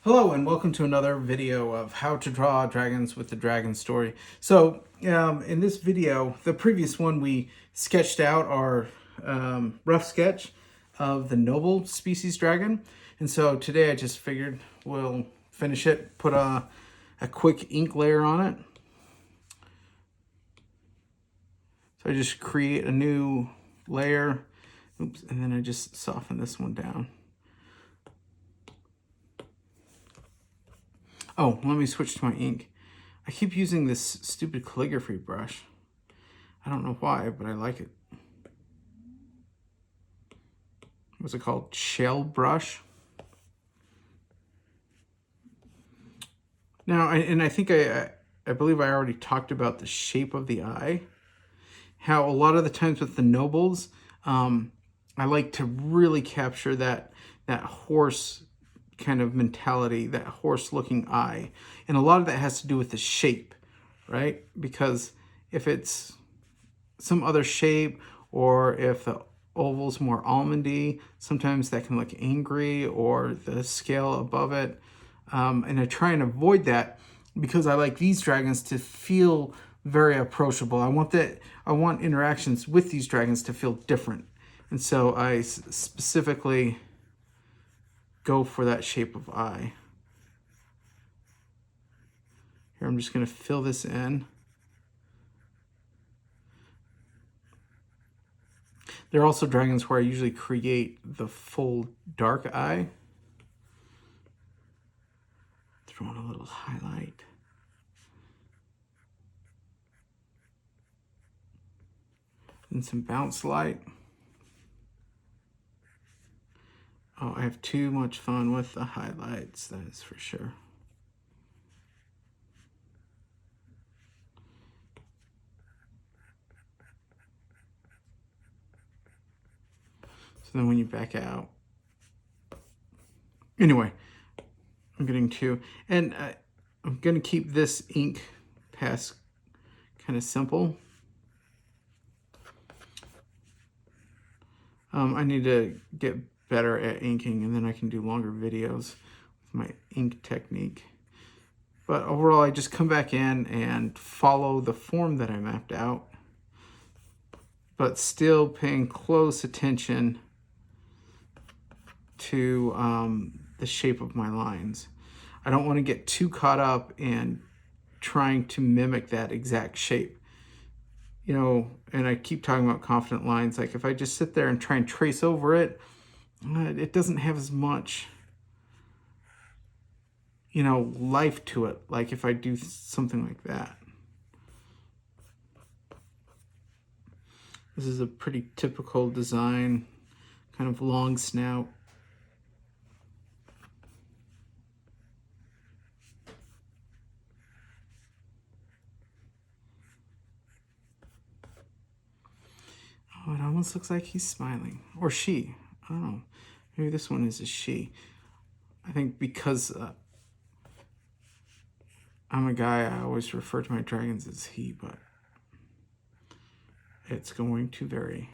Hello and welcome to another video of how to draw dragons with the Dragon Story. So in this video, the previous one, we sketched out our rough sketch of the noble species dragon. And so today I just figured we'll finish it, put a quick ink layer on it. So I just create a new layer, oops, and then I just soften this one down. Oh, let me switch to my ink. I keep using this stupid calligraphy brush. I don't know why, but I like it. What's it called? Shell brush. Now, I think I believe I already talked about the shape of the eye. How a lot of the times with the nobles, I like to really capture that horse kind of mentality, that horse looking eye. And a lot of that has to do with the shape, right? Because if it's some other shape, or if the oval's more almondy, sometimes that can look angry, or the scale above it. And I try and avoid that because I like these dragons to feel very approachable. I want interactions with these dragons to feel different. And so I specifically go for that shape of eye. Here, I'm just going to fill this in. There are also dragons where I usually create the full dark eye. Throw in a little highlight. And some bounce light. Oh, I have too much fun with the highlights, that is for sure. So then when you back out, anyway, I'm getting to, and I'm going to keep this ink pass kind of simple. I need to get better at inking, and then I can do longer videos with my ink technique. But overall, I just come back in and follow the form that I mapped out, but still paying close attention to the shape of my lines. I don't want to get too caught up in trying to mimic that exact shape. You know, and I keep talking about confident lines. Like if I just sit there and try and trace over it, it doesn't have as much, you know, life to it. Like if I do something like that. This is a pretty typical design, kind of long snout. Oh, it almost looks like he's smiling. Or she. I don't know. Maybe this one is a she. I think because I'm a guy, I always refer to my dragons as he, but it's going to vary.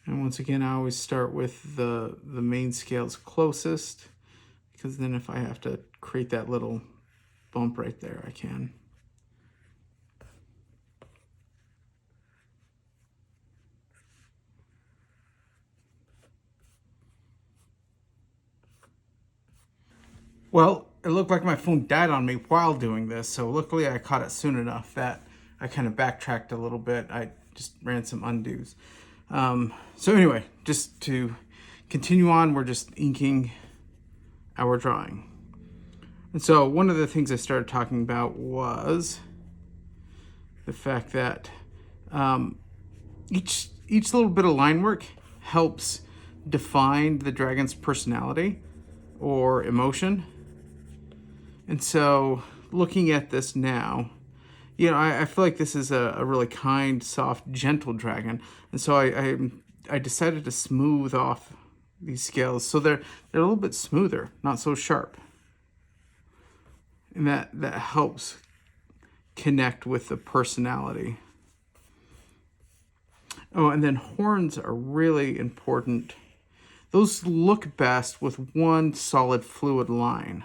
And once again, I always start with the main scales closest, because then if I have to create that little bump right there, I can. Well, it looked like my phone died on me while doing this, so luckily I caught it soon enough that I kind of backtracked a little bit. I just ran some undos. So anyway, just to continue on, we're just inking our drawing. And so one of the things I started talking about was the fact that each little bit of line work helps define the dragon's personality or emotion. And so looking at this now, you know, I feel like this is a really kind, soft, gentle dragon. And so I decided to smooth off these scales so they're a little bit smoother, not so sharp. And that helps connect with the personality. Oh, and then horns are really important. Those look best with one solid fluid line.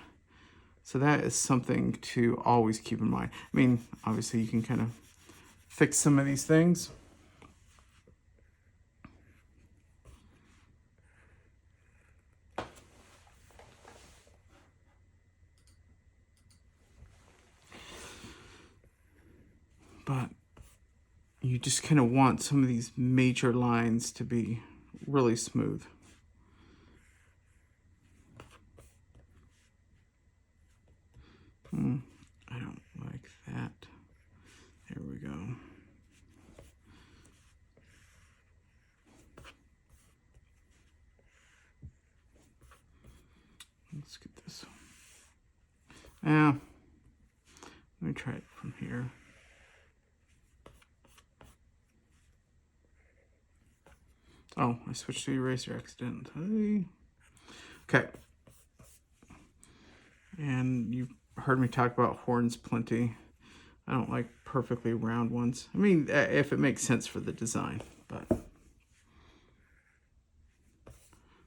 So that is something to always keep in mind. I mean, obviously you can kind of fix some of these things. But you just kind of want some of these major lines to be really smooth. I don't like that. There we go. Let's get this. Let me try it from here. Oh, I switched to eraser accidentally. Okay. And you've heard me talk about horns plenty. I don't like perfectly round ones. I mean, if it makes sense for the design, but.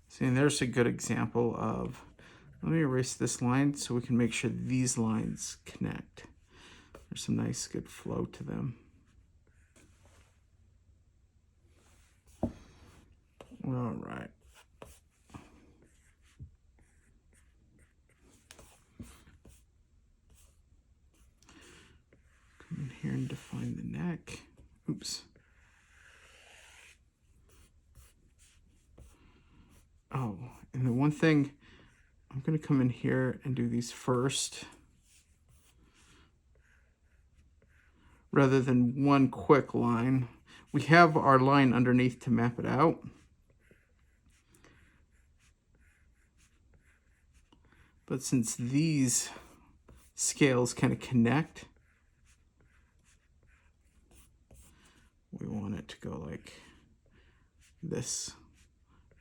See, and there's a good example of, let me erase this line so we can make sure these lines connect. There's some nice, good flow to them. All right. Come in here and define the neck. Oops. Oh, and the one thing, I'm going to come in here and do these first, rather than one quick line. We have our line underneath to map it out. But since these scales kind of connect, we want it to go like this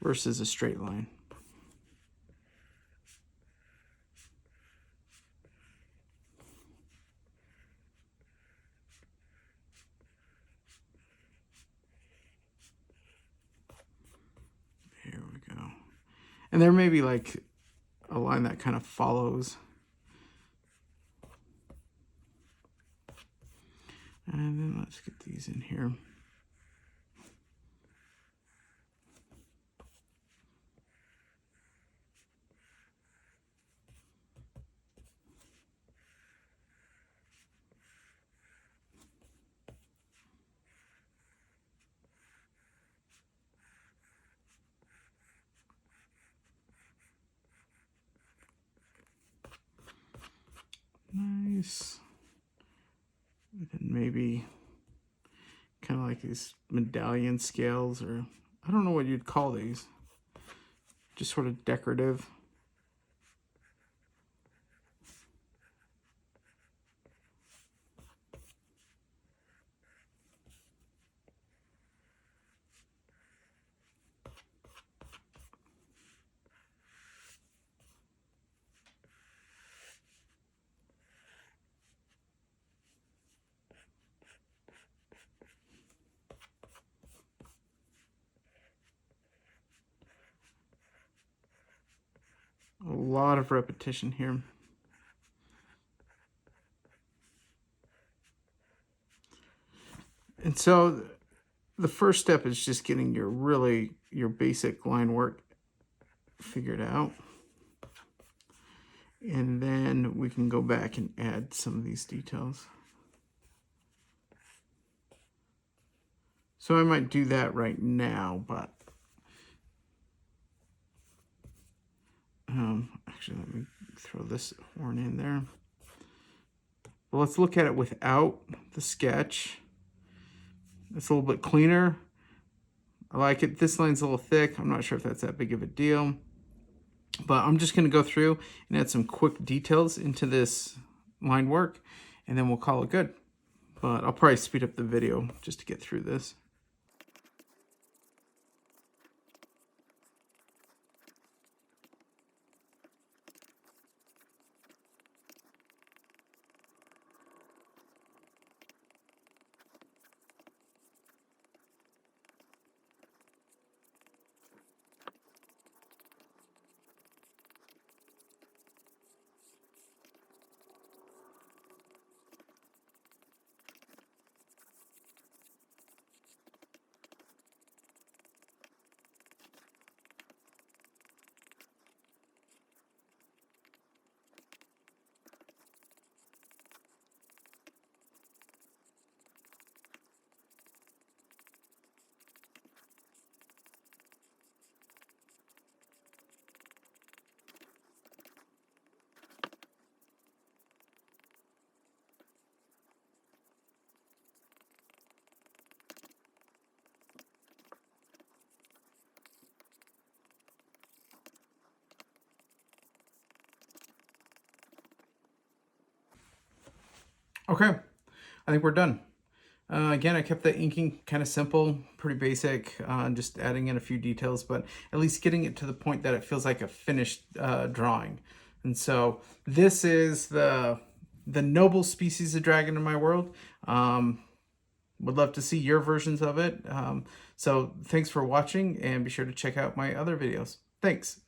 versus a straight line. There we go. And there may be like a line that kind of follows. And then let's get these in here. Nice. And then maybe kind of like these medallion scales, or I don't know what you'd call these. Just sort of decorative. A lot of repetition here. And so the first step is just getting your basic line work figured out. And then we can go back and add some of these details. So I might do that right now, but actually let me throw this horn in there. Well, let's look at it without the sketch. It's a little bit cleaner. I like it. This line's a little thick. I'm not sure if that's that big of a deal. But I'm just going to go through and add some quick details into this line work, and then we'll call it good. But I'll probably speed up the video just to get through this. Okay, I think we're done. Again, I kept the inking kind of simple, pretty basic, just adding in a few details, but at least getting it to the point that it feels like a finished drawing. And so this is the noble species of dragon in my world. Would love to see your versions of it. So thanks for watching, and be sure to check out my other videos. Thanks.